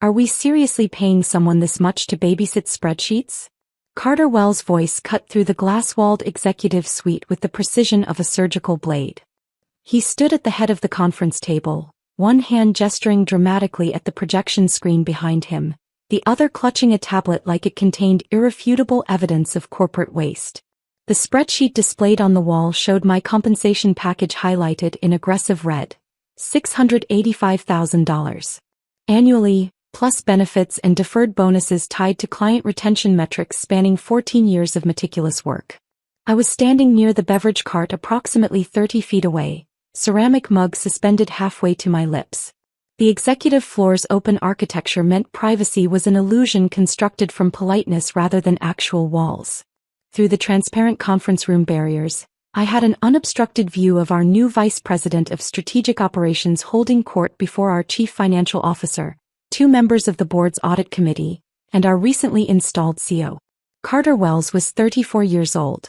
Are we seriously paying someone this much to babysit spreadsheets? Carter Wells' voice cut through the glass-walled executive suite with the precision of a surgical blade. He stood at the head of the conference table, one hand gesturing dramatically at the projection screen behind him, the other clutching a tablet like it contained irrefutable evidence of corporate waste. The spreadsheet displayed on the wall showed my compensation package highlighted in aggressive red. $685,000. Annually, plus benefits and deferred bonuses tied to client retention metrics spanning 14 years of meticulous work. I was standing near the beverage cart approximately 30 feet away, ceramic mug suspended halfway to my lips. The executive floor's open architecture meant privacy was an illusion constructed from politeness rather than actual walls. Through the transparent conference room barriers, I had an unobstructed view of our new Vice President of Strategic Operations holding court before our Chief Financial Officer, 2 members of the board's audit committee, and our recently installed CEO. Carter Wells was 34 years old.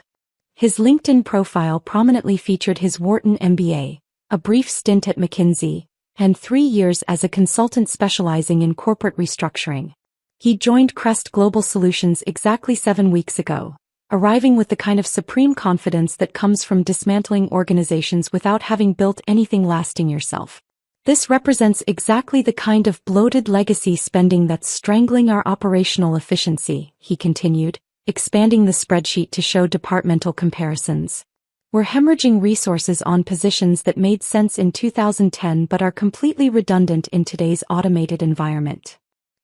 His LinkedIn profile prominently featured his Wharton MBA, a brief stint at McKinsey, and 3 years as a consultant specializing in corporate restructuring. He joined Crest Global Solutions exactly 7 weeks ago, arriving with the kind of supreme confidence that comes from dismantling organizations without having built anything lasting yourself. This represents exactly the kind of bloated legacy spending that's strangling our operational efficiency, he continued, expanding the spreadsheet to show departmental comparisons. We're hemorrhaging resources on positions that made sense in 2010 but are completely redundant in today's automated environment.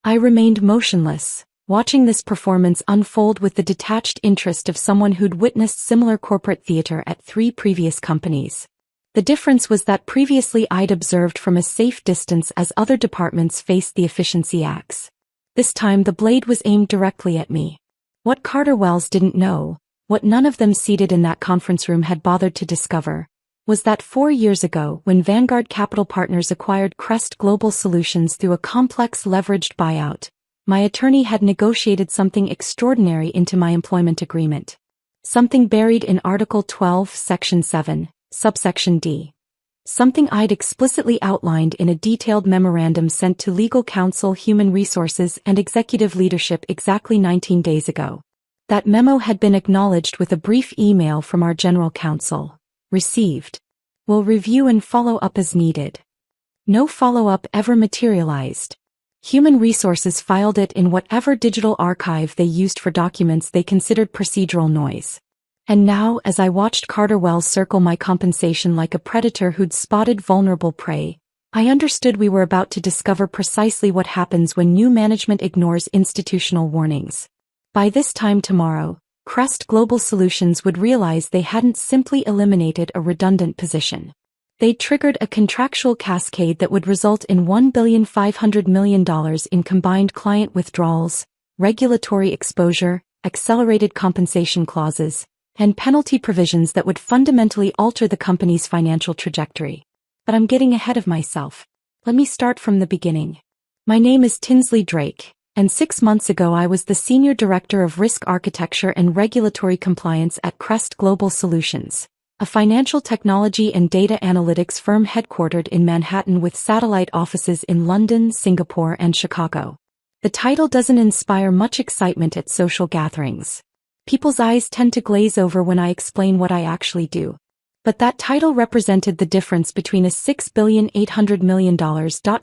I remained motionless, watching this performance unfold with the detached interest of someone who'd witnessed similar corporate theater at 3 previous companies. The difference was that previously I'd observed from a safe distance as other departments faced the efficiency axe. This time the blade was aimed directly at me. What Carter Wells didn't know, what none of them seated in that conference room had bothered to discover, was that 4 years ago when Vanguard Capital Partners acquired Crest Global Solutions through a complex leveraged buyout, my attorney had negotiated something extraordinary into my employment agreement. Something buried in Article 12, Section 7, Subsection D. Something I'd explicitly outlined in a detailed memorandum sent to Legal Counsel, Human Resources, and Executive Leadership exactly 19 days ago. That memo had been acknowledged with a brief email from our General Counsel. Received. Will review and follow up as needed. No follow-up ever materialized. Human Resources filed it in whatever digital archive they used for documents they considered procedural noise. And now, as I watched Carter Wells circle my compensation like a predator who'd spotted vulnerable prey, I understood we were about to discover precisely what happens when new management ignores institutional warnings. By this time tomorrow, Crest Global Solutions would realize they hadn't simply eliminated a redundant position. They'd triggered a contractual cascade that would result in $1.5 billion in combined client withdrawals, regulatory exposure, accelerated compensation clauses, and penalty provisions that would fundamentally alter the company's financial trajectory. But I'm getting ahead of myself. Let me start from the beginning. My name is Tinsley Drake, and 6 months ago I was the Senior Director of Risk Architecture and Regulatory Compliance at Crest Global Solutions, a financial technology and data analytics firm headquartered in Manhattan with satellite offices in London, Singapore, and Chicago. The title doesn't inspire much excitement at social gatherings. People's eyes tend to glaze over when I explain what I actually do. But that title represented the difference between a $6.8 billion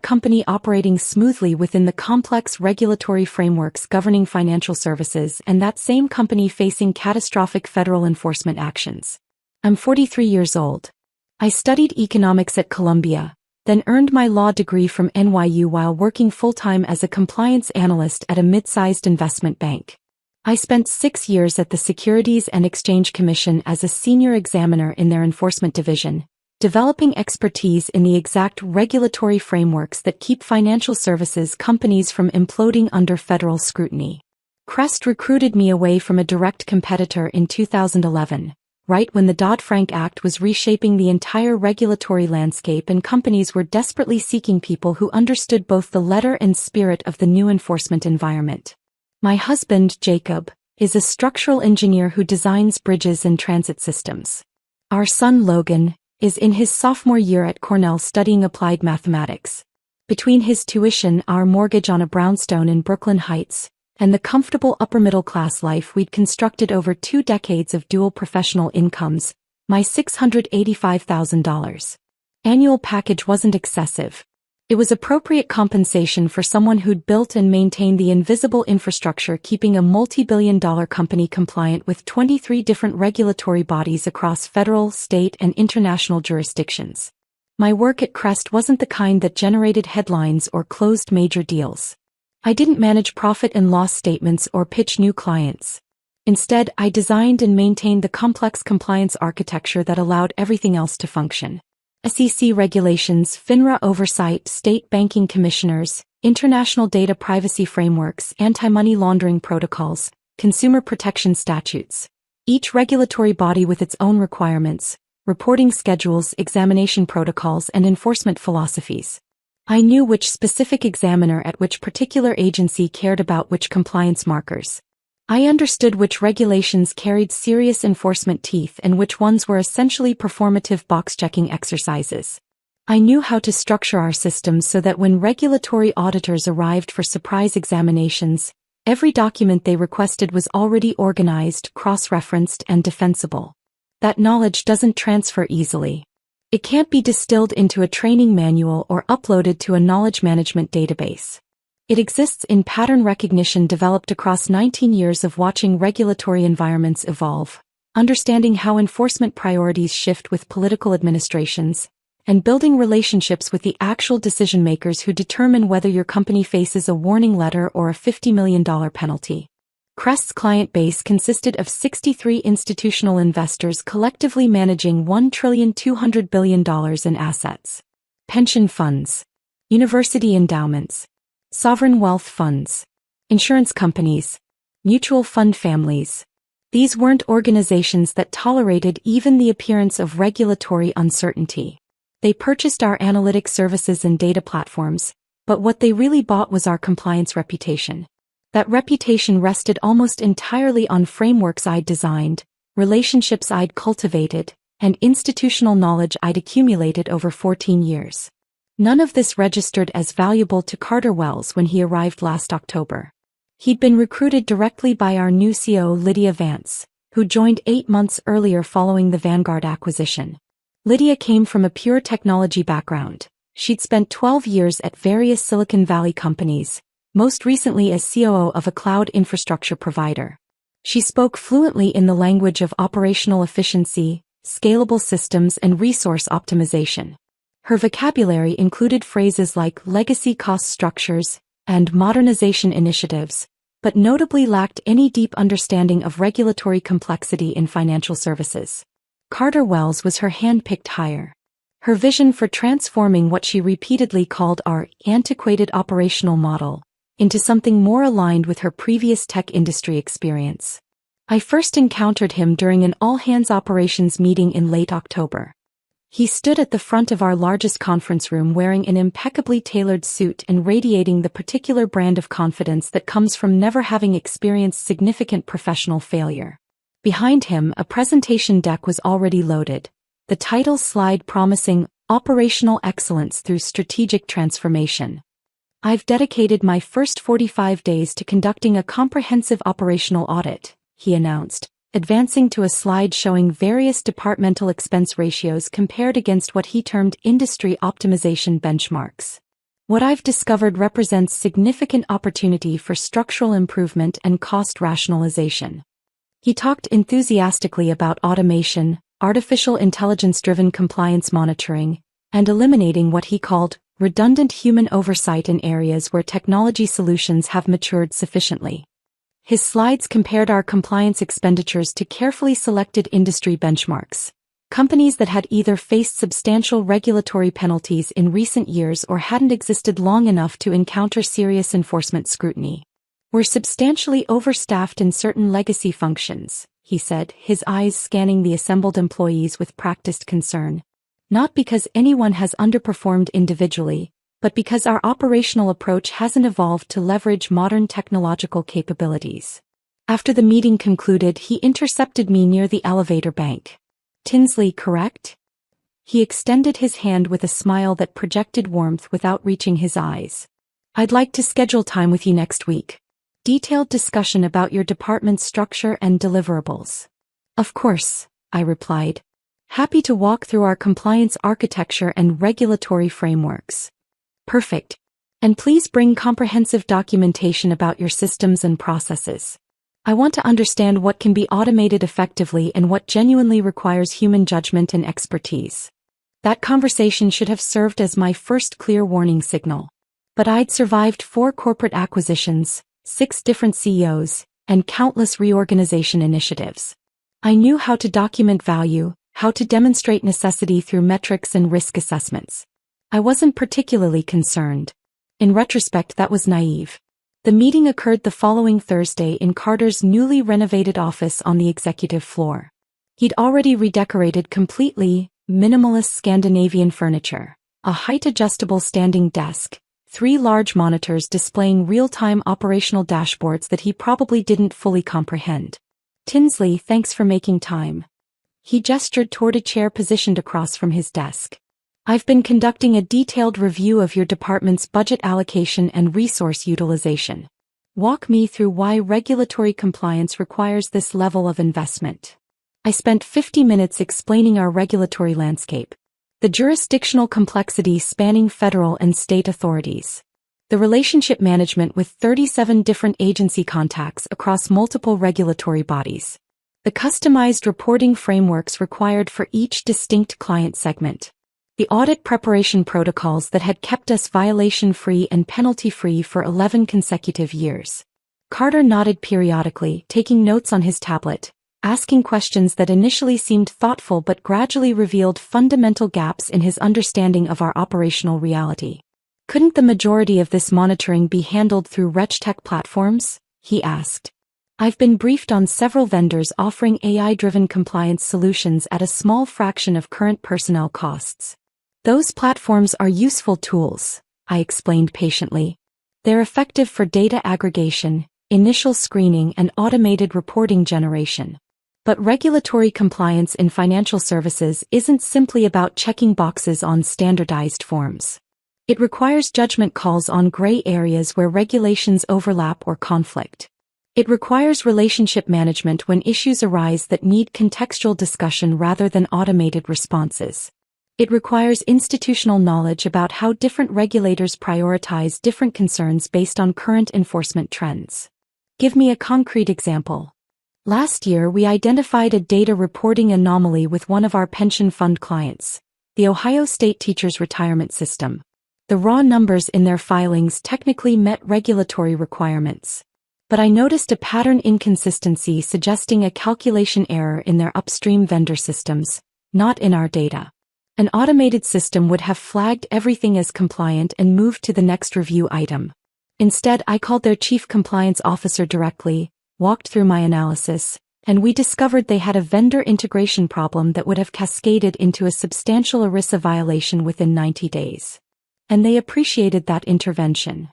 company operating smoothly within the complex regulatory frameworks governing financial services and that same company facing catastrophic federal enforcement actions. I'm 43 years old. I studied economics at Columbia, then earned my law degree from NYU while working full-time as a compliance analyst at a mid-sized investment bank. I spent 6 years at the Securities and Exchange Commission as a senior examiner in their enforcement division, developing expertise in the exact regulatory frameworks that keep financial services companies from imploding under federal scrutiny. Crest recruited me away from a direct competitor in 2011, right when the Dodd-Frank Act was reshaping the entire regulatory landscape and companies were desperately seeking people who understood both the letter and spirit of the new enforcement environment. My husband, Jacob, is a structural engineer who designs bridges and transit systems. Our son, Logan, is in his sophomore year at Cornell studying applied mathematics. Between his tuition, our mortgage on a brownstone in Brooklyn Heights, and the comfortable upper-middle-class life we'd constructed over 2 decades of dual professional incomes, my $685,000 annual package wasn't excessive. It was appropriate compensation for someone who'd built and maintained the invisible infrastructure keeping a multi-billion-dollar company compliant with 23 different regulatory bodies across federal, state, and international jurisdictions. My work at Crest wasn't the kind that generated headlines or closed major deals. I didn't manage profit and loss statements or pitch new clients. Instead, I designed and maintained the complex compliance architecture that allowed everything else to function. SEC regulations, FINRA oversight, state banking commissioners, international data privacy frameworks, anti-money laundering protocols, consumer protection statutes. Each regulatory body with its own requirements, reporting schedules, examination protocols, and enforcement philosophies. I knew which specific examiner at which particular agency cared about which compliance markers. I understood which regulations carried serious enforcement teeth and which ones were essentially performative box-checking exercises. I knew how to structure our systems so that when regulatory auditors arrived for surprise examinations, every document they requested was already organized, cross-referenced, and defensible. That knowledge doesn't transfer easily. It can't be distilled into a training manual or uploaded to a knowledge management database. It exists in pattern recognition developed across 19 years of watching regulatory environments evolve, understanding how enforcement priorities shift with political administrations, and building relationships with the actual decision-makers who determine whether your company faces a warning letter or a $50 million penalty. Crest's client base consisted of 63 institutional investors collectively managing $1.2 trillion in assets. Pension funds, university endowments, sovereign wealth funds, insurance companies, mutual fund families. These weren't organizations that tolerated even the appearance of regulatory uncertainty. They purchased our analytic services and data platforms, but what they really bought was our compliance reputation. That reputation rested almost entirely on frameworks I'd designed, relationships I'd cultivated, and institutional knowledge I'd accumulated over 14 years. None of this registered as valuable to Carter Wells when he arrived last October. He'd been recruited directly by our new CEO Lydia Vance, who joined 8 months earlier following the Vanguard acquisition. Lydia came from a pure technology background. She'd spent 12 years at various Silicon Valley companies, most recently as COO of a cloud infrastructure provider. She spoke fluently in the language of operational efficiency, scalable systems, and resource optimization. Her vocabulary included phrases like legacy cost structures and modernization initiatives, but notably lacked any deep understanding of regulatory complexity in financial services. Carter Wells was her hand-picked hire. Her vision for transforming what she repeatedly called our antiquated operational model into something more aligned with her previous tech industry experience. I first encountered him during an all-hands operations meeting in late October. He stood at the front of our largest conference room wearing an impeccably tailored suit and radiating the particular brand of confidence that comes from never having experienced significant professional failure. Behind him, a presentation deck was already loaded, the title slide promising Operational Excellence Through Strategic Transformation. I've dedicated my first 45 days to conducting a comprehensive operational audit, he announced, advancing to a slide showing various departmental expense ratios compared against what he termed industry optimization benchmarks. What I've discovered represents significant opportunity for structural improvement and cost rationalization. He talked enthusiastically about automation, artificial intelligence-driven compliance monitoring, and eliminating what he called redundant human oversight in areas where technology solutions have matured sufficiently. His slides compared our compliance expenditures to carefully selected industry benchmarks, companies that had either faced substantial regulatory penalties in recent years or hadn't existed long enough to encounter serious enforcement scrutiny. We're substantially overstaffed in certain legacy functions, he said, his eyes scanning the assembled employees with practiced concern. Not because anyone has underperformed individually, but because our operational approach hasn't evolved to leverage modern technological capabilities. After the meeting concluded, he intercepted me near the elevator bank. Tinsley, correct? He extended his hand with a smile that projected warmth without reaching his eyes. "I'd like to schedule time with you next week. Detailed discussion about your department's structure and deliverables." "Of course," I replied. "Happy to walk through our compliance architecture and regulatory frameworks." "Perfect. And please bring comprehensive documentation about your systems and processes. I want to understand what can be automated effectively and what genuinely requires human judgment and expertise." That conversation should have served as my first clear warning signal. But I'd survived 4 corporate acquisitions, 6 different CEOs, and countless reorganization initiatives. I knew how to document value, how to demonstrate necessity through metrics and risk assessments. I wasn't particularly concerned. In retrospect, that was naive. The meeting occurred the following Thursday in Carter's newly renovated office on the executive floor. He'd already redecorated completely, minimalist Scandinavian furniture, a height-adjustable standing desk, 3 large monitors displaying real-time operational dashboards that he probably didn't fully comprehend. "Tinsley, thanks for making time." He gestured toward a chair positioned across from his desk. "I've been conducting a detailed review of your department's budget allocation and resource utilization. Walk me through why regulatory compliance requires this level of investment." I spent 50 minutes explaining our regulatory landscape, the jurisdictional complexity spanning federal and state authorities, the relationship management with 37 different agency contacts across multiple regulatory bodies, the customized reporting frameworks required for each distinct client segment, the audit preparation protocols that had kept us violation-free and penalty-free for 11 consecutive years. Carter nodded periodically, taking notes on his tablet, asking questions that initially seemed thoughtful but gradually revealed fundamental gaps in his understanding of our operational reality. "Couldn't the majority of this monitoring be handled through RegTech platforms?" he asked. "I've been briefed on several vendors offering AI-driven compliance solutions at a small fraction of current personnel costs. Those platforms are useful tools," I explained patiently. "They're effective for data aggregation, initial screening, and automated reporting generation. But regulatory compliance in financial services isn't simply about checking boxes on standardized forms. It requires judgment calls on gray areas where regulations overlap or conflict. It requires relationship management when issues arise that need contextual discussion rather than automated responses. It requires institutional knowledge about how different regulators prioritize different concerns based on current enforcement trends." "Give me a concrete example." "Last year we identified a data reporting anomaly with one of our pension fund clients, the Ohio State Teachers Retirement System. The raw numbers in their filings technically met regulatory requirements. But I noticed a pattern inconsistency suggesting a calculation error in their upstream vendor systems, not in our data. An automated system would have flagged everything as compliant and moved to the next review item. Instead, I called their chief compliance officer directly, walked through my analysis, and we discovered they had a vendor integration problem that would have cascaded into a substantial ERISA violation within 90 days. And they appreciated that intervention.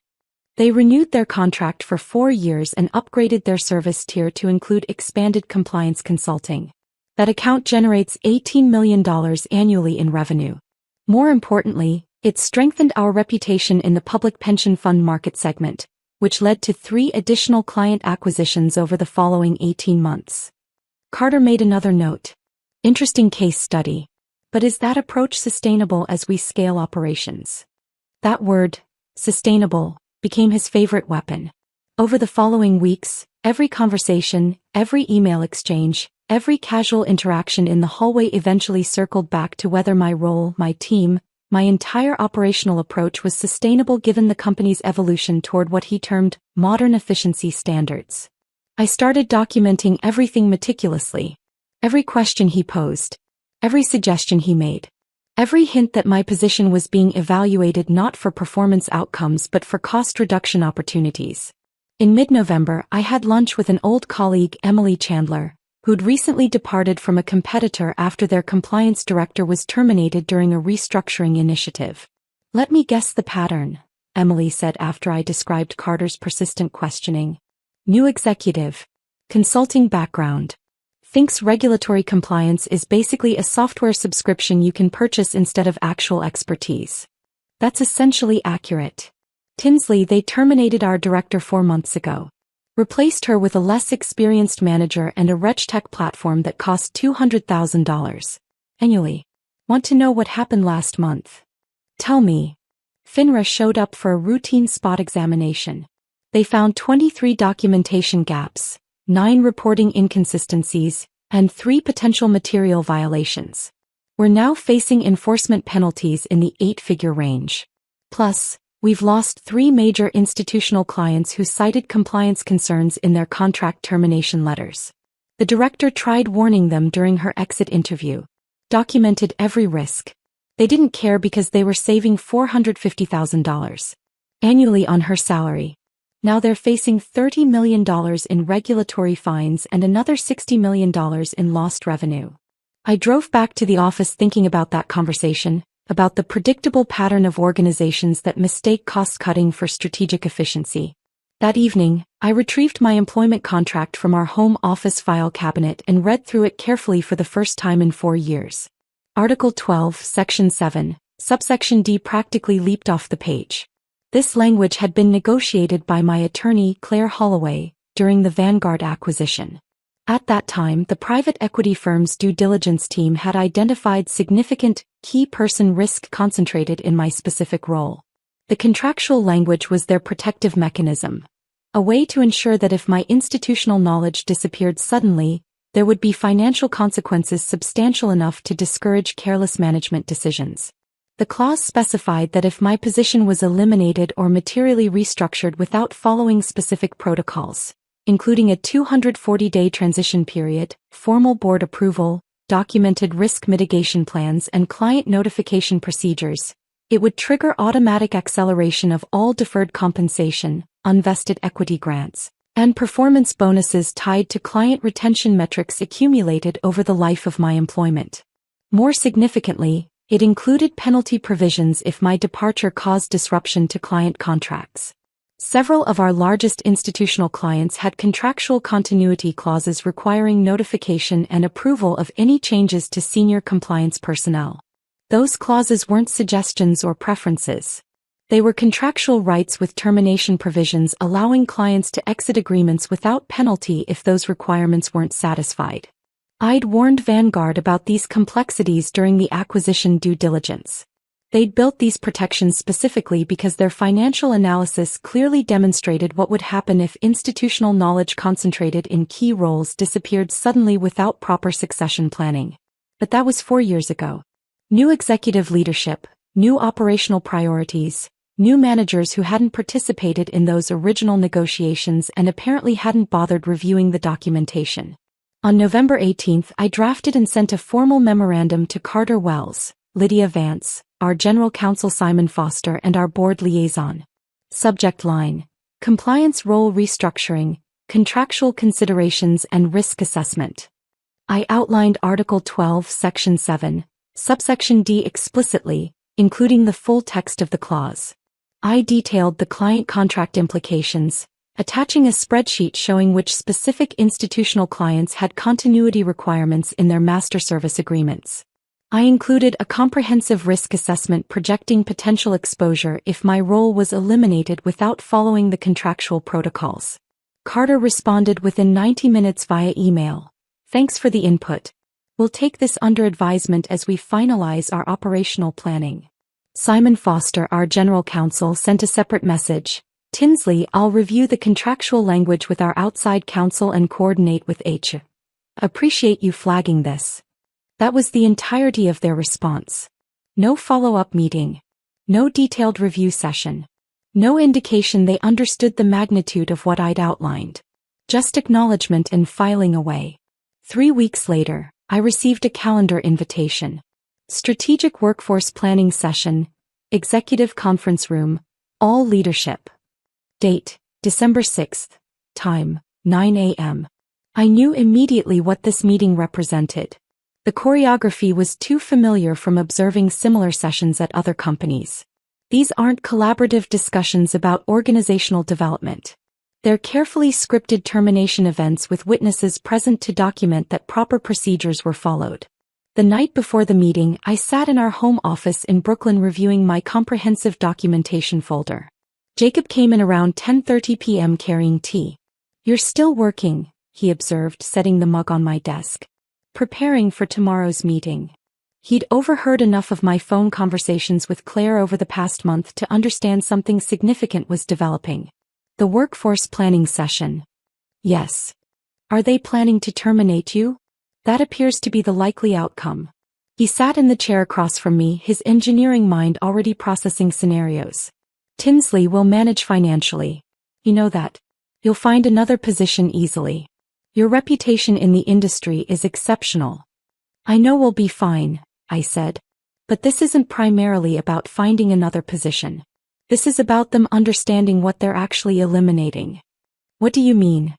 They renewed their contract for 4 years and upgraded their service tier to include expanded compliance consulting. That account generates $18 million annually in revenue. More importantly, it strengthened our reputation in the public pension fund market segment, which led to 3 additional client acquisitions over the following 18 months. Carter made another note. "Interesting case study. But is that approach sustainable as we scale operations?" That word, sustainable, became his favorite weapon. Over the following weeks, every conversation, every email exchange, every casual interaction in the hallway eventually circled back to whether my role, my team, my entire operational approach was sustainable given the company's evolution toward what he termed modern efficiency standards. I started documenting everything meticulously. Every question he posed. Every suggestion he made. Every hint that my position was being evaluated not for performance outcomes but for cost reduction opportunities. In mid-November, I had lunch with an old colleague, Emily Chandler, who'd recently departed from a competitor after their compliance director was terminated during a restructuring initiative. "Let me guess the pattern," Emily said after I described Carter's persistent questioning. "New executive. Consulting background. thinks regulatory compliance is basically a software subscription you can purchase instead of actual expertise. That's essentially accurate. Tinsley, they terminated our director 4 months ago. Replaced her with a less experienced manager and a RegTech platform that cost $200,000 annually. Want to know what happened last month? Tell me. FINRA showed up for a routine spot examination. They found 23 documentation gaps, 9 reporting inconsistencies, and 3 potential material violations. We're now facing enforcement penalties in the 8-figure range. Plus, we've lost 3 major institutional clients who cited compliance concerns in their contract termination letters. The director tried warning them during her exit interview. Documented every risk. They didn't care because they were saving $450,000 annually on her salary. Now they're facing $30 million in regulatory fines and another $60 million in lost revenue. I drove back to the office thinking about that conversation, about the predictable pattern of organizations that mistake cost-cutting for strategic efficiency. That evening, I retrieved my employment contract from our home office file cabinet and read through it carefully for the first time in 4 years. Article 12, Section 7, Subsection D practically leaped off the page. This language had been negotiated by my attorney, Claire Holloway, during the Vanguard acquisition. At that time, the private equity firm's due diligence team had identified significant, key person risk concentrated in my specific role. The contractual language was their protective mechanism, a way to ensure that if my institutional knowledge disappeared suddenly, there would be financial consequences substantial enough to discourage careless management decisions. The clause specified that if my position was eliminated or materially restructured without following specific protocols, including a 240-day transition period, formal board approval, documented risk mitigation plans and client notification procedures, it would trigger automatic acceleration of all deferred compensation, unvested equity grants, and performance bonuses tied to client retention metrics accumulated over the life of my employment. More significantly, it included penalty provisions if my departure caused disruption to client contracts. Several of our largest institutional clients had contractual continuity clauses requiring notification and approval of any changes to senior compliance personnel. Those clauses weren't suggestions or preferences. They were contractual rights with termination provisions allowing clients to exit agreements without penalty if those requirements weren't satisfied. I'd warned Vanguard about these complexities during the acquisition due diligence. They'd built these protections specifically because their financial analysis clearly demonstrated what would happen if institutional knowledge concentrated in key roles disappeared suddenly without proper succession planning. But that was 4 years ago. New executive leadership, new operational priorities, new managers who hadn't participated in those original negotiations and apparently hadn't bothered reviewing the documentation. On November 18th, I drafted and sent a formal memorandum to Carter Wells, Lydia Vance, our General Counsel Simon Foster and our board liaison. Subject line: Compliance Role Restructuring, Contractual Considerations and Risk Assessment. I outlined Article 12, Section 7, Subsection D explicitly, including the full text of the clause. I detailed the client contract implications, attaching a spreadsheet showing which specific institutional clients had continuity requirements in their master service agreements. I included a comprehensive risk assessment projecting potential exposure if my role was eliminated without following the contractual protocols. Carter responded within 90 minutes via email. Thanks for the input. We'll take this under advisement as we finalize our operational planning. Simon Foster, our General Counsel, sent a separate message. Tinsley, I'll review the contractual language with our outside counsel and coordinate with H. Appreciate you flagging this. That was the entirety of their response. No follow-up meeting. No detailed review session. No indication they understood the magnitude of what I'd outlined. Just acknowledgement and filing away. 3 weeks later, I received a calendar invitation. Strategic Workforce Planning Session, Executive Conference Room, all leadership. Date, December 6th. Time, 9 a.m. I knew immediately what this meeting represented. The choreography was too familiar from observing similar sessions at other companies. These aren't collaborative discussions about organizational development. They're carefully scripted termination events with witnesses present to document that proper procedures were followed. The night before the meeting, I sat in our home office in Brooklyn reviewing my comprehensive documentation folder. Jacob came in around 10:30 p.m. carrying tea. "You're still working," he observed, setting the mug on my desk. "Preparing for tomorrow's meeting." He'd overheard enough of my phone conversations with Claire over the past month to understand something significant was developing. The workforce planning session. "Yes. Are they planning to terminate you?" "That appears to be the likely outcome." He sat in the chair across from me, his engineering mind already processing scenarios. "Tinsley will manage financially. You know that. You'll find another position easily. Your reputation in the industry is exceptional." "I know we'll be fine," I said. "But this isn't primarily about finding another position. This is about them understanding what they're actually eliminating." "What do you mean?"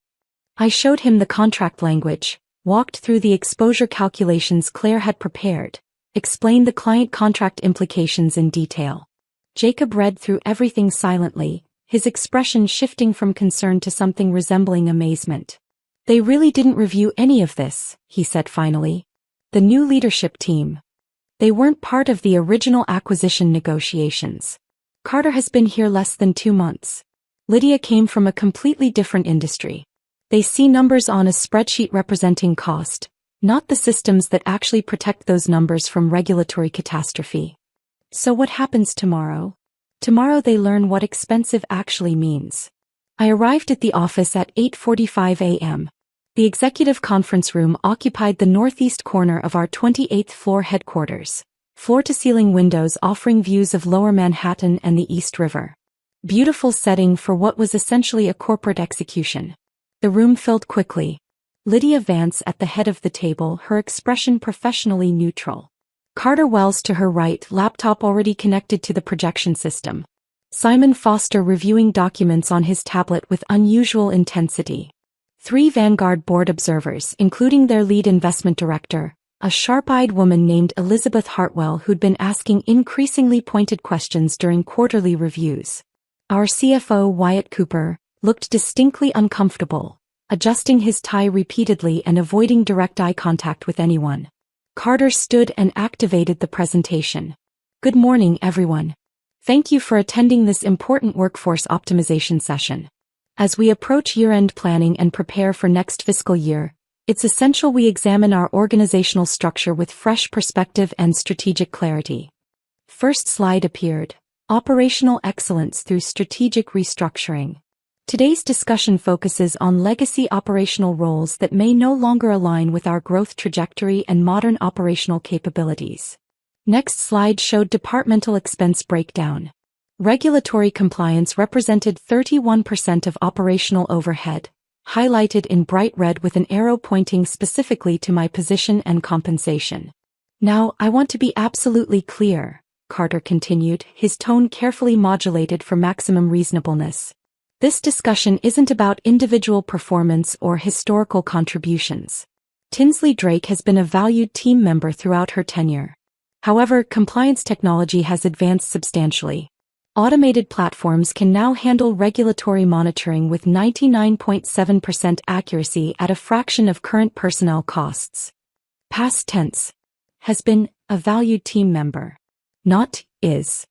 I showed him the contract language, walked through the exposure calculations Claire had prepared, explained the client contract implications in detail. Jacob read through everything silently, his expression shifting from concern to something resembling amazement. "They really didn't review any of this," he said finally. "The new leadership team. They weren't part of the original acquisition negotiations. Carter has been here less than 2 months. Lydia came from a completely different industry. They see numbers on a spreadsheet representing cost, not the systems that actually protect those numbers from regulatory catastrophe." "So what happens tomorrow?" "Tomorrow they learn what expensive actually means." I arrived at the office at 8:45 a.m. The executive conference room occupied the northeast corner of our 28th floor headquarters. Floor-to-ceiling windows offering views of Lower Manhattan and the East River. Beautiful setting for what was essentially a corporate execution. The room filled quickly. Lydia Vance at the head of the table, her expression professionally neutral. Carter Wells to her right, laptop already connected to the projection system. Simon Foster reviewing documents on his tablet with unusual intensity. 3 Vanguard board observers, including their lead investment director, a sharp-eyed woman named Elizabeth Hartwell who'd been asking increasingly pointed questions during quarterly reviews. Our CFO, Wyatt Cooper, looked distinctly uncomfortable, adjusting his tie repeatedly and avoiding direct eye contact with anyone. Carter stood and activated the presentation. "Good morning, everyone. Thank you for attending this important workforce optimization session. As we approach year-end planning and prepare for next fiscal year, it's essential we examine our organizational structure with fresh perspective and strategic clarity." First slide appeared. Operational excellence through strategic restructuring. Today's discussion focuses on legacy operational roles that may no longer align with our growth trajectory and modern operational capabilities. Next slide showed departmental expense breakdown. Regulatory compliance represented 31% of operational overhead, highlighted in bright red with an arrow pointing specifically to my position and compensation. "Now, I want to be absolutely clear," Carter continued, his tone carefully modulated for maximum reasonableness. "This discussion isn't about individual performance or historical contributions. Tinsley Drake has been a valued team member throughout her tenure. However, compliance technology has advanced substantially. Automated platforms can now handle regulatory monitoring with 99.7% accuracy at a fraction of current personnel costs." Past tense. Has been a valued team member. Not is.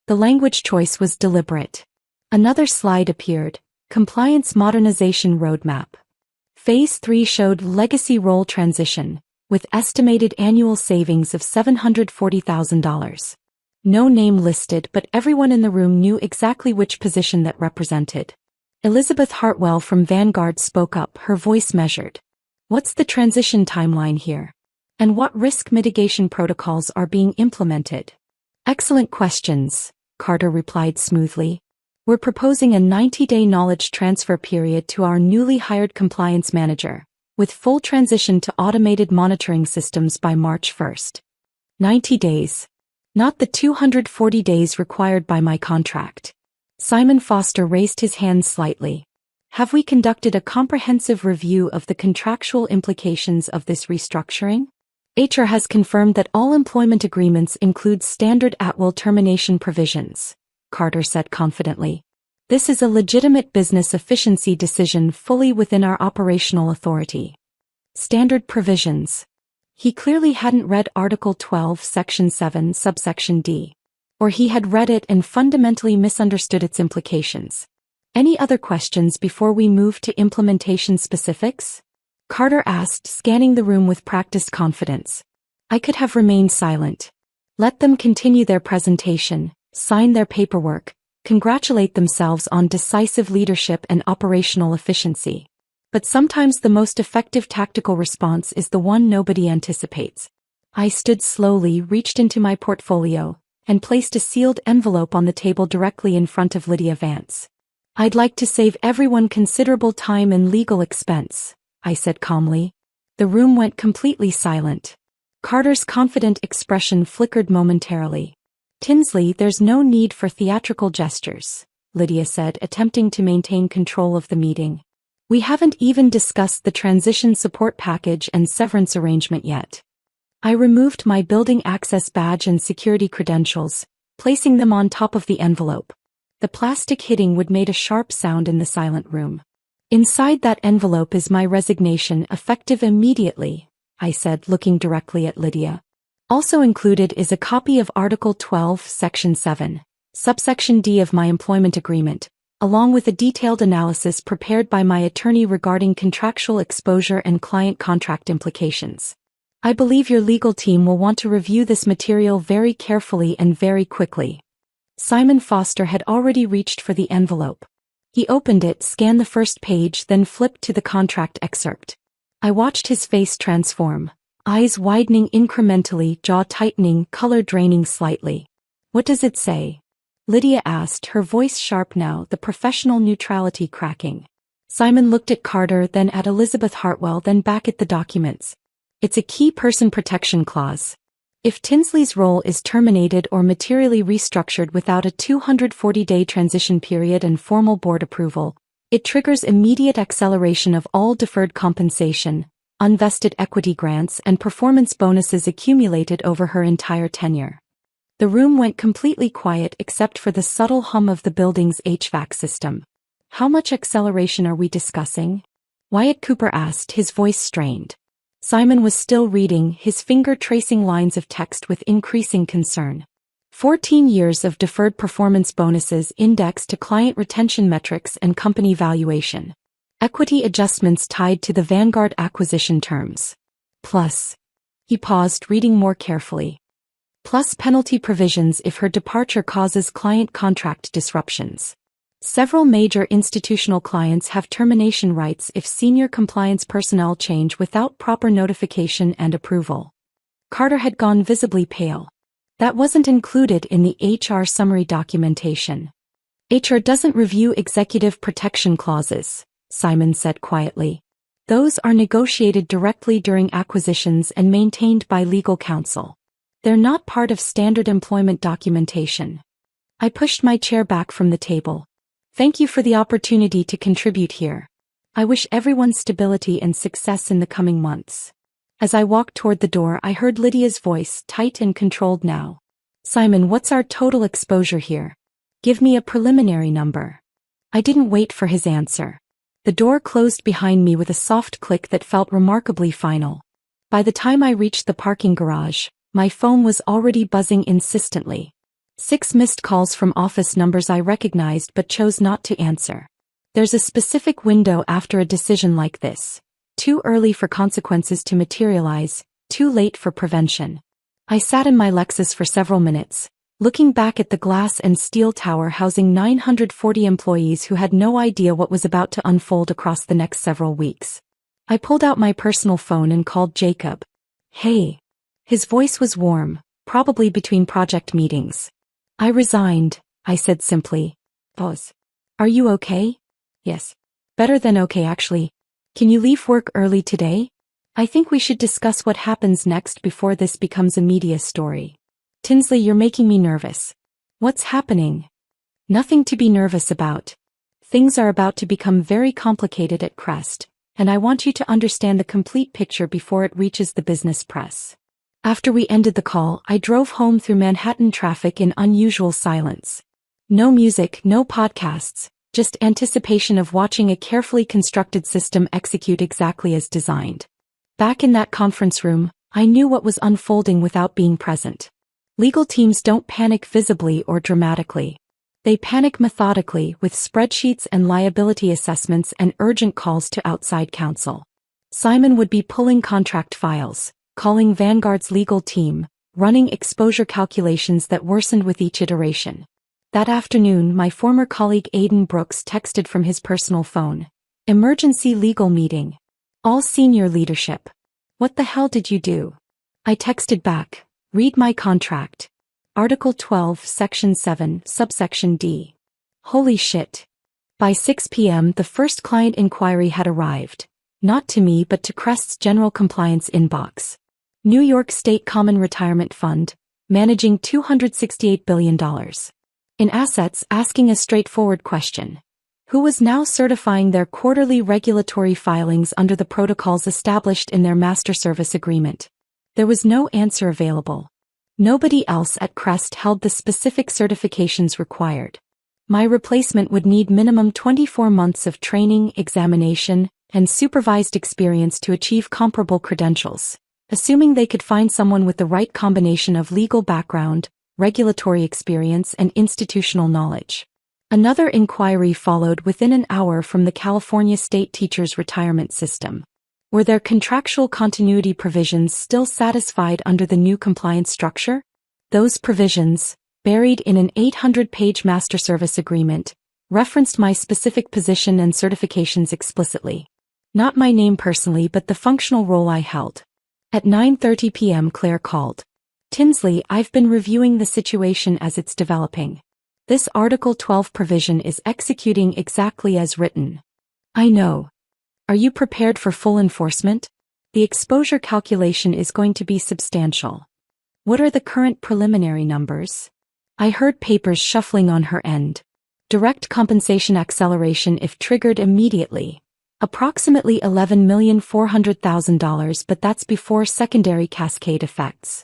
The language choice was deliberate. Another slide appeared. Compliance Modernization Roadmap. Phase 3 showed legacy role transition, with estimated annual savings of $740,000. No name listed, but everyone in the room knew exactly which position that represented. Elizabeth Hartwell from Vanguard spoke up, her voice measured. "What's the transition timeline here? And what risk mitigation protocols are being implemented?" "Excellent questions," Carter replied smoothly. "We're proposing a 90-day knowledge transfer period to our newly hired compliance manager, with full transition to automated monitoring systems by March 1st. 90 days. Not the 240 days required by my contract." Simon Foster raised his hand slightly. "Have we conducted a comprehensive review of the contractual implications of this restructuring?" "HR has confirmed that all employment agreements include standard at-will termination provisions," Carter said confidently. This is a legitimate business efficiency decision fully within our operational authority. Standard provisions. He clearly hadn't read Article 12, Section 7, subsection D. Or he had read it and fundamentally misunderstood its implications. Any other questions before we move to implementation specifics? Carter asked, scanning the room with practiced confidence. I could have remained silent. Let them continue their presentation, sign their paperwork, congratulate themselves on decisive leadership and operational efficiency. But sometimes the most effective tactical response is the one nobody anticipates. I stood slowly, reached into my portfolio, and placed a sealed envelope on the table directly in front of Lydia Vance. I'd like to save everyone considerable time and legal expense, I said calmly. The room went completely silent. Carter's confident expression flickered momentarily. Tinsley, there's no need for theatrical gestures, Lydia said, attempting to maintain control of the meeting. We haven't even discussed the transition support package and severance arrangement yet. I removed my building access badge and security credentials, placing them on top of the envelope. The plastic hitting would made a sharp sound in the silent room. Inside that envelope is my resignation, effective immediately, I said, looking directly at Lydia. Also included is a copy of Article 12, Section 7, subsection D of my employment agreement, along with a detailed analysis prepared by my attorney regarding contractual exposure and client contract implications. I believe your legal team will want to review this material very carefully and very quickly. Simon Foster had already reached for the envelope. He opened it, scanned the first page, then flipped to the contract excerpt. I watched his face transform, eyes widening incrementally, jaw tightening, color draining slightly. What does it say? Lydia asked, her voice sharp now, the professional neutrality cracking. Simon looked at Carter, then at Elizabeth Hartwell, then back at the documents. It's a key person protection clause. If Tinsley's role is terminated or materially restructured without a 240-day transition period and formal board approval, it triggers immediate acceleration of all deferred compensation, unvested equity grants, and performance bonuses accumulated over her entire tenure. The room went completely quiet except for the subtle hum of the building's HVAC system. How much acceleration are we discussing? Wyatt Cooper asked, his voice strained. Simon was still reading, his finger tracing lines of text with increasing concern. 14 years of deferred performance bonuses indexed to client retention metrics and company valuation. Equity adjustments tied to the Vanguard acquisition terms. Plus. He paused, reading more carefully. Plus penalty provisions if her departure causes client contract disruptions. Several major institutional clients have termination rights if senior compliance personnel change without proper notification and approval. Carter had gone visibly pale. That wasn't included in the HR summary documentation. HR doesn't review executive protection clauses, Simon said quietly. Those are negotiated directly during acquisitions and maintained by legal counsel. They're not part of standard employment documentation. I pushed my chair back from the table. Thank you for the opportunity to contribute here. I wish everyone stability and success in the coming months. As I walked toward the door, I heard Lydia's voice, tight and controlled now. Simon, what's our total exposure here? Give me a preliminary number. I didn't wait for his answer. The door closed behind me with a soft click that felt remarkably final. By the time I reached the parking garage, my phone was already buzzing insistently. 6 missed calls from office numbers I recognized but chose not to answer. There's a specific window after a decision like this. Too early for consequences to materialize, too late for prevention. I sat in my Lexus for several minutes, looking back at the glass and steel tower housing 940 employees who had no idea what was about to unfold across the next several weeks. I pulled out my personal phone and called Jacob. Hey. His voice was warm, probably between project meetings. I resigned, I said simply. Pause. Are you okay? Yes. Better than okay actually. Can you leave work early today? I think we should discuss what happens next before this becomes a media story. Tinsley, you're making me nervous. What's happening? Nothing to be nervous about. Things are about to become very complicated at Crest, and I want you to understand the complete picture before it reaches the business press. After we ended the call, I drove home through Manhattan traffic in unusual silence. No music, no podcasts, just anticipation of watching a carefully constructed system execute exactly as designed. Back in that conference room, I knew what was unfolding without being present. Legal teams don't panic visibly or dramatically. They panic methodically with spreadsheets and liability assessments and urgent calls to outside counsel. Simon would be pulling contract files, calling Vanguard's legal team, running exposure calculations that worsened with each iteration. That afternoon, my former colleague Aidan Brooks texted from his personal phone. Emergency legal meeting. All senior leadership. What the hell did you do? I texted back. Read my contract. Article 12, Section 7, Subsection D. Holy shit. By 6 p.m. the first client inquiry had arrived. Not to me but to Crest's General Compliance inbox. New York State Common Retirement Fund, managing $268 billion. In assets, asking a straightforward question. Who was now certifying their quarterly regulatory filings under the protocols established in their master service agreement? There was no answer available. Nobody else at Crest held the specific certifications required. My replacement would need minimum 24 months of training, examination, and supervised experience to achieve comparable credentials, assuming they could find someone with the right combination of legal background, regulatory experience, and institutional knowledge. Another inquiry followed within an hour from the California State Teachers' Retirement System. Were their contractual continuity provisions still satisfied under the new compliance structure? Those provisions, buried in an 800-page master service agreement, referenced my specific position and certifications explicitly. Not my name personally but the functional role I held. At 9:30 p.m. Claire called. Tinsley, I've been reviewing the situation as it's developing. This Article 12 provision is executing exactly as written. I know. Are you prepared for full enforcement? The exposure calculation is going to be substantial. What are the current preliminary numbers? I heard papers shuffling on her end. Direct compensation acceleration if triggered immediately. Approximately $11,400,000, but that's before secondary cascade effects.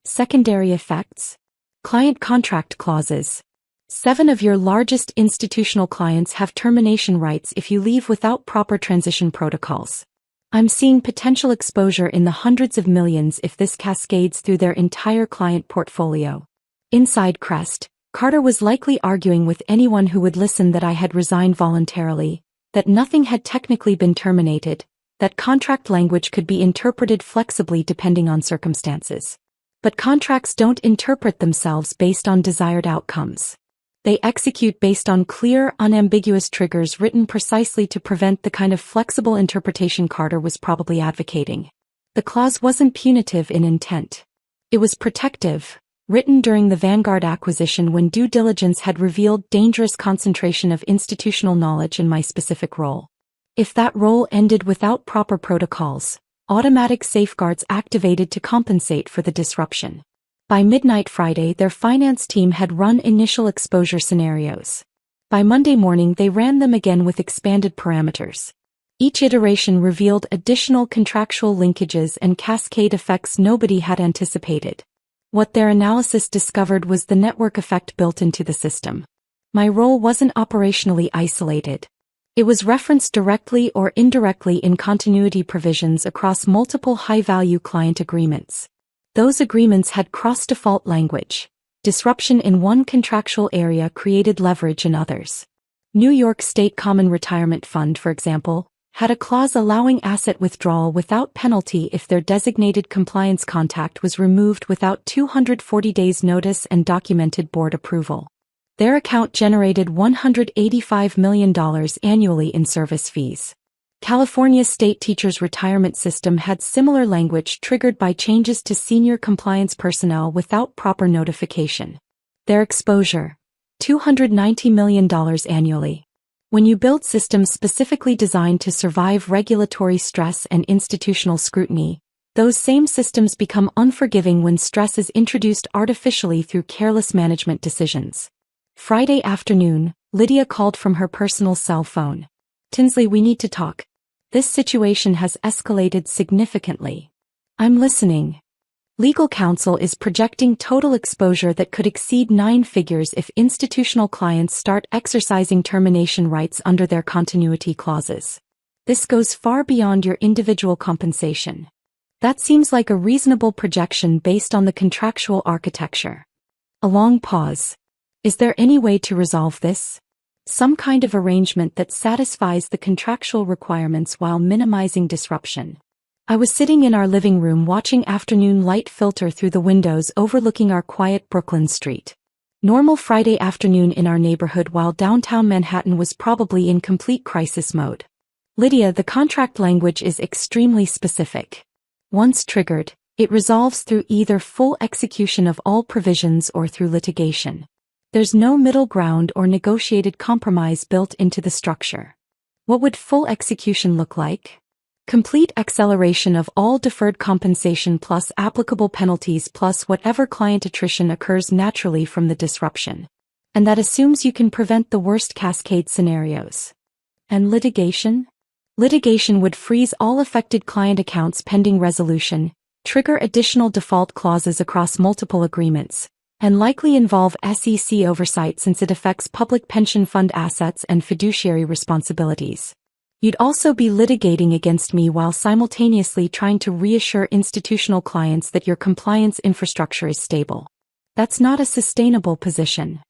Secondary effects? Client contract clauses. 7 of your largest institutional clients have termination rights if you leave without proper transition protocols. I'm seeing potential exposure in the hundreds of millions if this cascades through their entire client portfolio. Inside Crest, Carter was likely arguing with anyone who would listen that I had resigned voluntarily, that nothing had technically been terminated, that contract language could be interpreted flexibly depending on circumstances. But contracts don't interpret themselves based on desired outcomes. They execute based on clear, unambiguous triggers written precisely to prevent the kind of flexible interpretation Carter was probably advocating. The clause wasn't punitive in intent. It was protective, written during the Vanguard acquisition when due diligence had revealed dangerous concentration of institutional knowledge in my specific role. If that role ended without proper protocols, automatic safeguards activated to compensate for the disruption. By midnight Friday, their finance team had run initial exposure scenarios. By Monday morning, they ran them again with expanded parameters. Each iteration revealed additional contractual linkages and cascade effects nobody had anticipated. What their analysis discovered was the network effect built into the system. My role wasn't operationally isolated. It was referenced directly or indirectly in continuity provisions across multiple high-value client agreements. Those agreements had cross-default language. Disruption in one contractual area created leverage in others. New York State Common Retirement Fund, for example, had a clause allowing asset withdrawal without penalty if their designated compliance contact was removed without 240 days notice and documented board approval. Their account generated $185 million annually in service fees. California State Teachers' Retirement System had similar language triggered by changes to senior compliance personnel without proper notification. Their exposure: $290 million annually. When you build systems specifically designed to survive regulatory stress and institutional scrutiny, those same systems become unforgiving when stress is introduced artificially through careless management decisions. Friday afternoon, Lydia called from her personal cell phone. Tinsley, we need to talk. This situation has escalated significantly. I'm listening. Legal counsel is projecting total exposure that could exceed 9 figures if institutional clients start exercising termination rights under their continuity clauses. This goes far beyond your individual compensation. That seems like a reasonable projection based on the contractual architecture. A long pause. Is there any way to resolve this? Some kind of arrangement that satisfies the contractual requirements while minimizing disruption. I was sitting in our living room watching afternoon light filter through the windows overlooking our quiet Brooklyn street. Normal Friday afternoon in our neighborhood while downtown Manhattan was probably in complete crisis mode. Lydia, the contract language is extremely specific. Once triggered, it resolves through either full execution of all provisions or through litigation. There's no middle ground or negotiated compromise built into the structure. What would full execution look like? Complete acceleration of all deferred compensation plus applicable penalties plus whatever client attrition occurs naturally from the disruption. And that assumes you can prevent the worst cascade scenarios. And litigation? Litigation would freeze all affected client accounts pending resolution, trigger additional default clauses across multiple agreements, and likely involve SEC oversight since it affects public pension fund assets and fiduciary responsibilities. You'd also be litigating against me while simultaneously trying to reassure institutional clients that your compliance infrastructure is stable. That's not a sustainable position.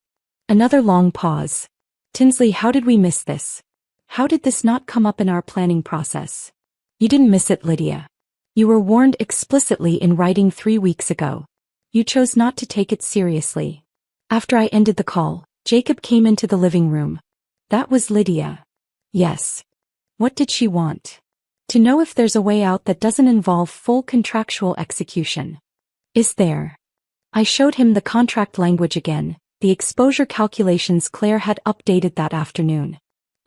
Another long pause. Tinsley, how did we miss this? How did this not come up in our planning process? You didn't miss it, Lydia. You were warned explicitly in writing 3 weeks ago. You chose not to take it seriously. After I ended the call, Jacob came into the living room. That was Lydia. Yes. What did she want? To know if there's a way out that doesn't involve full contractual execution. Is there? I showed him the contract language again, the exposure calculations Claire had updated that afternoon.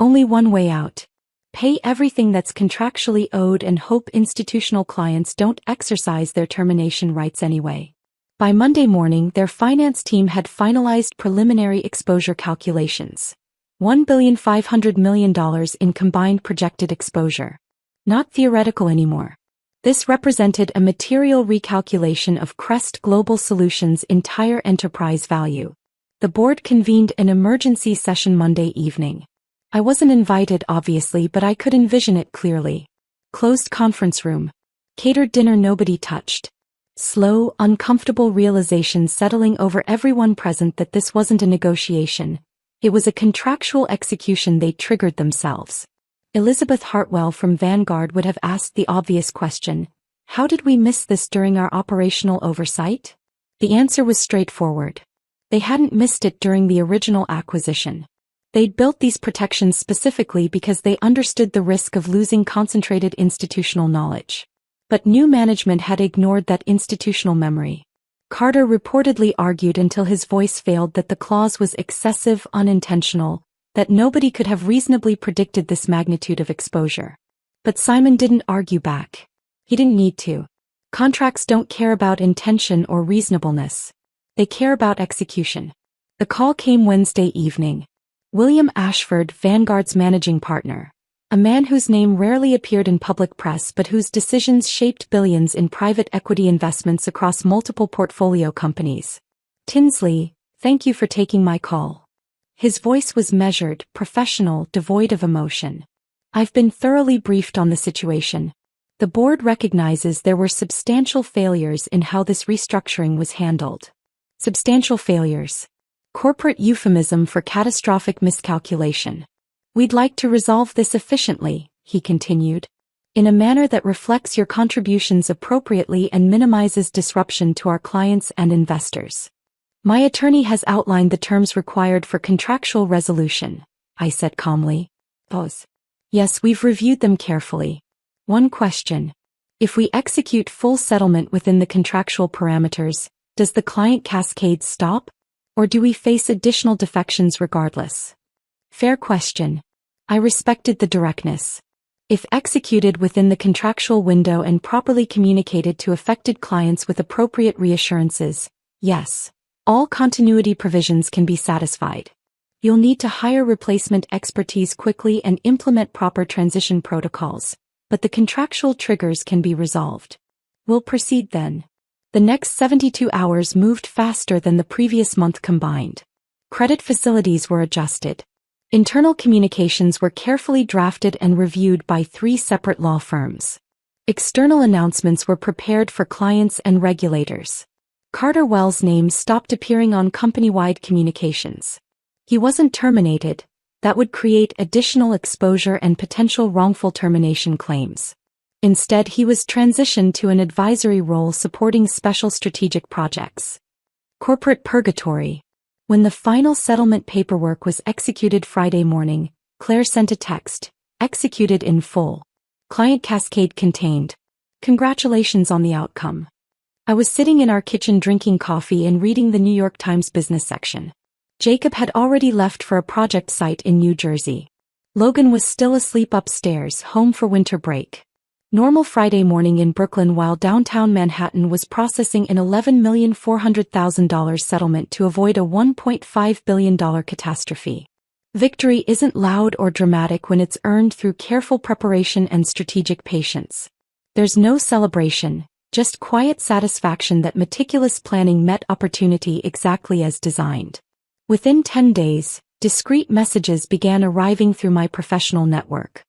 Only one way out. Pay everything that's contractually owed and hope institutional clients don't exercise their termination rights anyway. By Monday morning, their finance team had finalized preliminary exposure calculations. $1.5 billion in combined projected exposure. Not theoretical anymore. This represented a material recalculation of Crest Global Solutions' entire enterprise value. The board convened an emergency session Monday evening. I wasn't invited, obviously, but I could envision it clearly. Closed conference room. Catered dinner nobody touched. Slow, uncomfortable realization settling over everyone present that this wasn't a negotiation. It was a contractual execution they triggered themselves. Elizabeth Hartwell from Vanguard would have asked the obvious question, how did we miss this during our operational oversight? The answer was straightforward. They hadn't missed it during the original acquisition. They'd built these protections specifically because they understood the risk of losing concentrated institutional knowledge. But new management had ignored that institutional memory. Carter reportedly argued until his voice failed that the clause was excessive, unintentional, that nobody could have reasonably predicted this magnitude of exposure. But Simon didn't argue back. He didn't need to. Contracts don't care about intention or reasonableness. They care about execution. The call came Wednesday evening. William Ashford, Vanguard's managing partner, a man whose name rarely appeared in public press but whose decisions shaped billions in private equity investments across multiple portfolio companies. Tinsley, thank you for taking my call. His voice was measured, professional, devoid of emotion. I've been thoroughly briefed on the situation. The board recognizes there were substantial failures in how this restructuring was handled. Substantial failures. Corporate euphemism for catastrophic miscalculation. We'd like to resolve this efficiently, he continued, in a manner that reflects your contributions appropriately and minimizes disruption to our clients and investors. My attorney has outlined the terms required for contractual resolution, I said calmly. Pause. Yes, we've reviewed them carefully. One question. If we execute full settlement within the contractual parameters, does the client cascade stop? Or do we face additional defections regardless? Fair question. I respected the directness. If executed within the contractual window and properly communicated to affected clients with appropriate reassurances, yes, all continuity provisions can be satisfied. You'll need to hire replacement expertise quickly and implement proper transition protocols, but the contractual triggers can be resolved. We'll proceed then. The next 72 hours moved faster than the previous month combined. Credit facilities were adjusted. Internal communications were carefully drafted and reviewed by 3 separate law firms. External announcements were prepared for clients and regulators. Carter Wells' name stopped appearing on company-wide communications. He wasn't terminated. That would create additional exposure and potential wrongful termination claims. Instead, he was transitioned to an advisory role supporting special strategic projects. Corporate purgatory. When the final settlement paperwork was executed Friday morning, Claire sent a text, executed in full. Client cascade contained. Congratulations on the outcome. I was sitting in our kitchen drinking coffee and reading the New York Times business section. Jacob had already left for a project site in New Jersey. Logan was still asleep upstairs, home for winter break. Normal Friday morning in Brooklyn while downtown Manhattan was processing an $11,400,000 settlement to avoid a $1.5 billion catastrophe. Victory isn't loud or dramatic when it's earned through careful preparation and strategic patience. There's no celebration, just quiet satisfaction that meticulous planning met opportunity exactly as designed. Within 10 days, discreet messages began arriving through my professional network.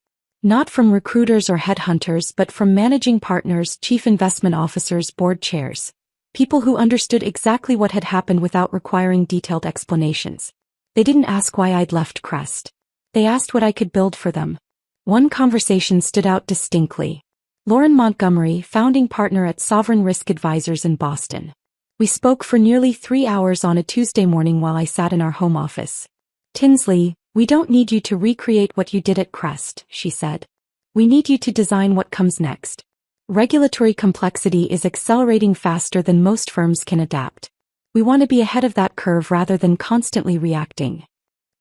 Not from recruiters or headhunters but from managing partners, chief investment officers, board chairs. People who understood exactly what had happened without requiring detailed explanations. They didn't ask why I'd left Crest. They asked what I could build for them. One conversation stood out distinctly. Lauren Montgomery, founding partner at Sovereign Risk Advisors in Boston. We spoke for nearly 3 hours on a Tuesday morning while I sat in our home office. Tinsley, we don't need you to recreate what you did at Crest, she said. We need you to design what comes next. Regulatory complexity is accelerating faster than most firms can adapt. We want to be ahead of that curve rather than constantly reacting.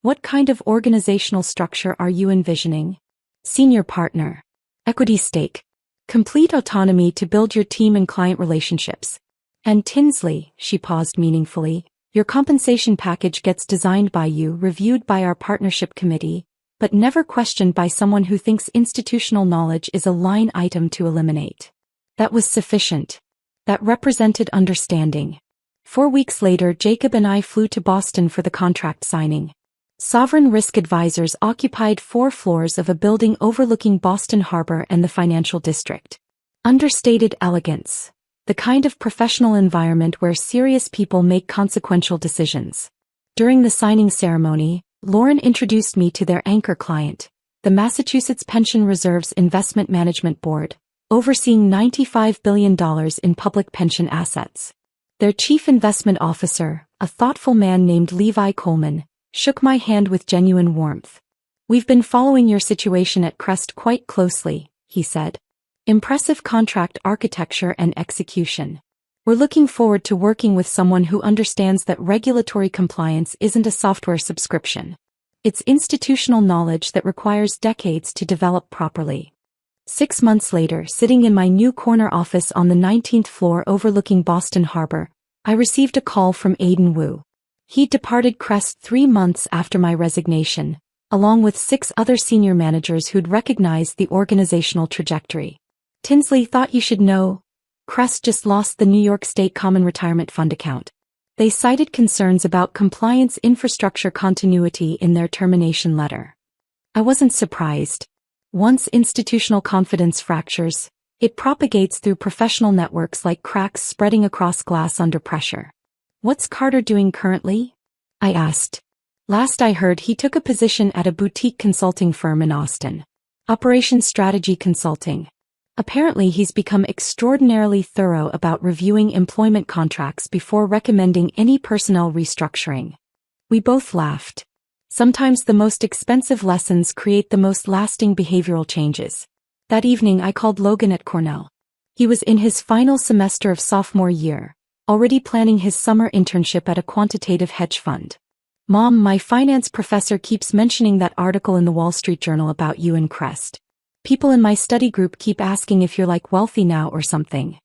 What kind of organizational structure are you envisioning? Senior partner. Equity stake. Complete autonomy to build your team and client relationships. And Tinsley, she paused meaningfully, your compensation package gets designed by you, reviewed by our partnership committee, but never questioned by someone who thinks institutional knowledge is a line item to eliminate. That was sufficient. That represented understanding. 4 weeks later, Jacob and I flew to Boston for the contract signing. Sovereign Risk Advisors occupied 4 floors of a building overlooking Boston Harbor and the financial district. Understated elegance. The kind of professional environment where serious people make consequential decisions. During the signing ceremony, Lauren introduced me to their anchor client, the Massachusetts Pension Reserve's Investment Management Board, overseeing $95 billion in public pension assets. Their chief investment officer, a thoughtful man named Levi Coleman, shook my hand with genuine warmth. We've been following your situation at Crest quite closely, he said. Impressive contract architecture and execution. We're looking forward to working with someone who understands that regulatory compliance isn't a software subscription. It's institutional knowledge that requires decades to develop properly. 6 months later, sitting in my new corner office on the 19th floor overlooking Boston Harbor, I received a call from Aidan Wu. He'd departed Crest 3 months after my resignation, along with 6 other senior managers who'd recognized the organizational trajectory. Tinsley, thought you should know. Crest just lost the New York State Common Retirement Fund account. They cited concerns about compliance infrastructure continuity in their termination letter. I wasn't surprised. Once institutional confidence fractures, it propagates through professional networks like cracks spreading across glass under pressure. What's Carter doing currently? I asked. Last I heard, he took a position at a boutique consulting firm in Austin. Operations Strategy Consulting. Apparently he's become extraordinarily thorough about reviewing employment contracts before recommending any personnel restructuring. We both laughed. Sometimes the most expensive lessons create the most lasting behavioral changes. That evening I called Logan at Cornell. He was in his final semester of sophomore year, already planning his summer internship at a quantitative hedge fund. Mom, my finance professor keeps mentioning that article in the Wall Street Journal about you and Crest. People in my study group keep asking if you're like wealthy now or something.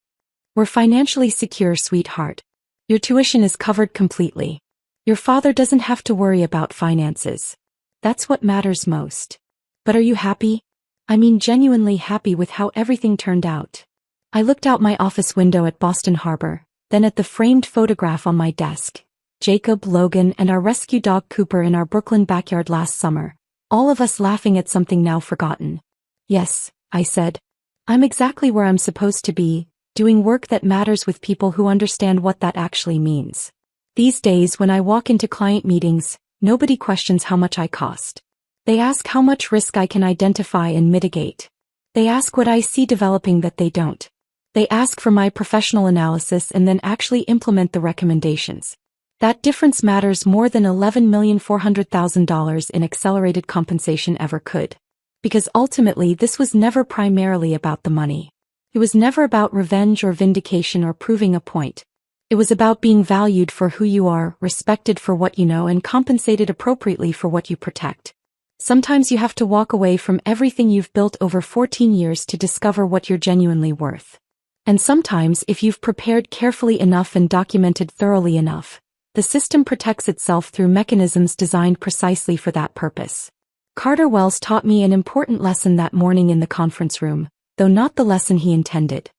We're financially secure, sweetheart. Your tuition is covered completely. Your father doesn't have to worry about finances. That's what matters most. But are you happy? I mean genuinely happy with how everything turned out. I looked out my office window at Boston Harbor, then at the framed photograph on my desk. Jacob, Logan, and our rescue dog Cooper in our Brooklyn backyard last summer, all of us laughing at something now forgotten. Yes, I said. I'm exactly where I'm supposed to be, doing work that matters with people who understand what that actually means. These days when I walk into client meetings, nobody questions how much I cost. They ask how much risk I can identify and mitigate. They ask what I see developing that they don't. They ask for my professional analysis and then actually implement the recommendations. That difference matters more than $11,400,000 in accelerated compensation ever could. Because ultimately this was never primarily about the money. It was never about revenge or vindication or proving a point. It was about being valued for who you are, respected for what you know, and compensated appropriately for what you protect. Sometimes you have to walk away from everything you've built over 14 years to discover what you're genuinely worth. And sometimes, if you've prepared carefully enough and documented thoroughly enough, the system protects itself through mechanisms designed precisely for that purpose. Carter Wells taught me an important lesson that morning in the conference room, though not the lesson he intended.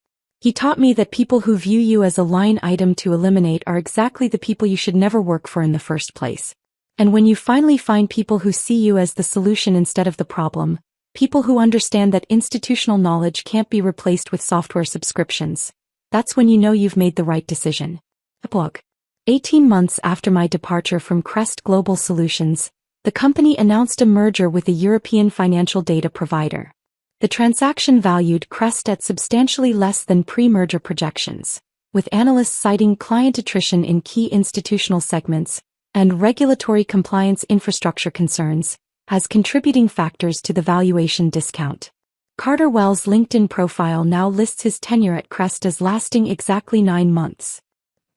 He taught me that people who view you as a line item to eliminate are exactly the people you should never work for in the first place. And when you finally find people who see you as the solution instead of the problem, people who understand that institutional knowledge can't be replaced with software subscriptions, that's when you know you've made the right decision. Epilogue. 18 months after my departure from Crest Global Solutions, the company announced a merger with a European financial data provider. The transaction valued Crest at substantially less than pre-merger projections, with analysts citing client attrition in key institutional segments and regulatory compliance infrastructure concerns as contributing factors to the valuation discount. Carter Wells' LinkedIn profile now lists his tenure at Crest as lasting exactly 9 months.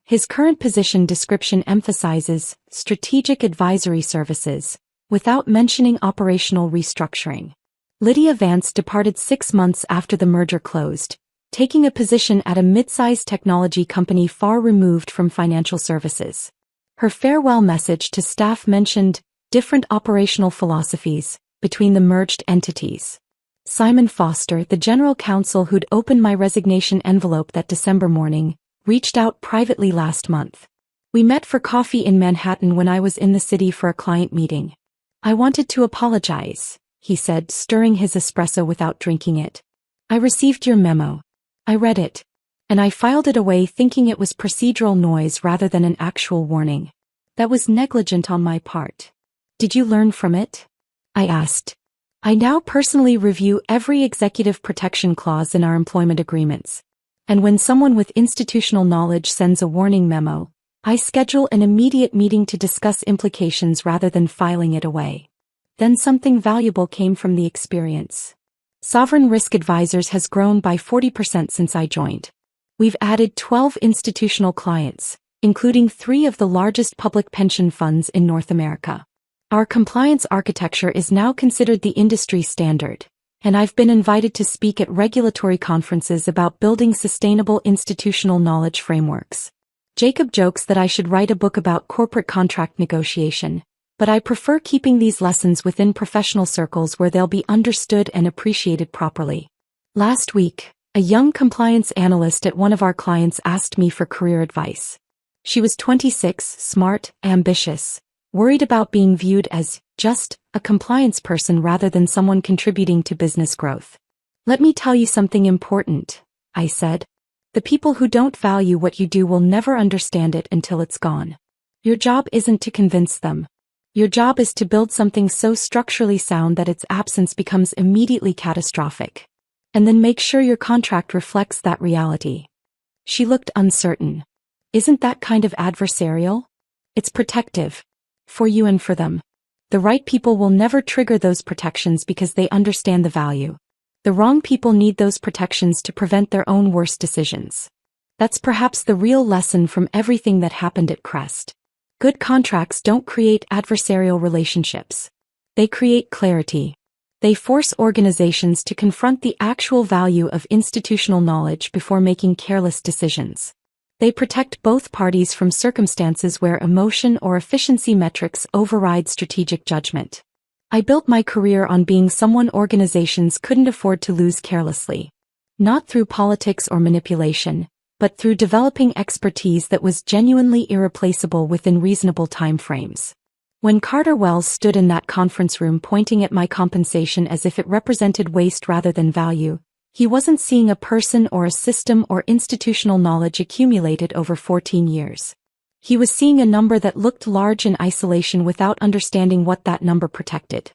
His current position description emphasizes strategic advisory services, without mentioning operational restructuring. Lydia Vance departed 6 months after the merger closed, taking a position at a mid-sized technology company far removed from financial services. Her farewell message to staff mentioned different operational philosophies between the merged entities. Simon Foster, the general counsel who'd opened my resignation envelope that December morning, reached out privately last month. We met for coffee in Manhattan when I was in the city for a client meeting. I wanted to apologize, he said, stirring his espresso without drinking it. I received your memo. I read it. And I filed it away thinking it was procedural noise rather than an actual warning. That was negligent on my part. Did you learn from it? I asked. I now personally review every executive protection clause in our employment agreements. And when someone with institutional knowledge sends a warning memo, I schedule an immediate meeting to discuss implications rather than filing it away. Then something valuable came from the experience. Sovereign Risk Advisors has grown by 40% since I joined. We've added 12 institutional clients, including 3 of the largest public pension funds in North America. Our compliance architecture is now considered the industry standard, and I've been invited to speak at regulatory conferences about building sustainable institutional knowledge frameworks. Jacob jokes that I should write a book about corporate contract negotiation, but I prefer keeping these lessons within professional circles where they'll be understood and appreciated properly. Last week, a young compliance analyst at one of our clients asked me for career advice. She was 26, smart, ambitious, worried about being viewed as just a compliance person rather than someone contributing to business growth. Let me tell you something important, I said. The people who don't value what you do will never understand it until it's gone. Your job isn't to convince them. Your job is to build something so structurally sound that its absence becomes immediately catastrophic. And then make sure your contract reflects that reality. She looked uncertain. Isn't that kind of adversarial? It's protective. For you and for them. The right people will never trigger those protections because they understand the value. The wrong people need those protections to prevent their own worst decisions. That's perhaps the real lesson from everything that happened at Crest. Good contracts don't create adversarial relationships. They create clarity. They force organizations to confront the actual value of institutional knowledge before making careless decisions. They protect both parties from circumstances where emotion or efficiency metrics override strategic judgment. I built my career on being someone organizations couldn't afford to lose carelessly. Not through politics or manipulation, but through developing expertise that was genuinely irreplaceable within reasonable time frames. When Carter Wells stood in that conference room pointing at my compensation as if it represented waste rather than value, he wasn't seeing a person or a system or institutional knowledge accumulated over 14 years. He was seeing a number that looked large in isolation without understanding what that number protected.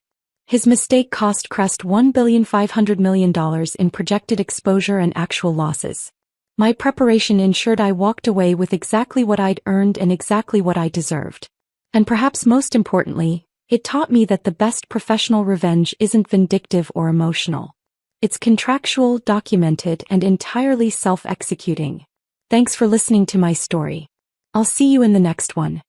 His mistake cost Crest $1,500,000,000 in projected exposure and actual losses. My preparation ensured I walked away with exactly what I'd earned and exactly what I deserved. And perhaps most importantly, it taught me that the best professional revenge isn't vindictive or emotional. It's contractual, documented, and entirely self-executing. Thanks for listening to my story. I'll see you in the next one.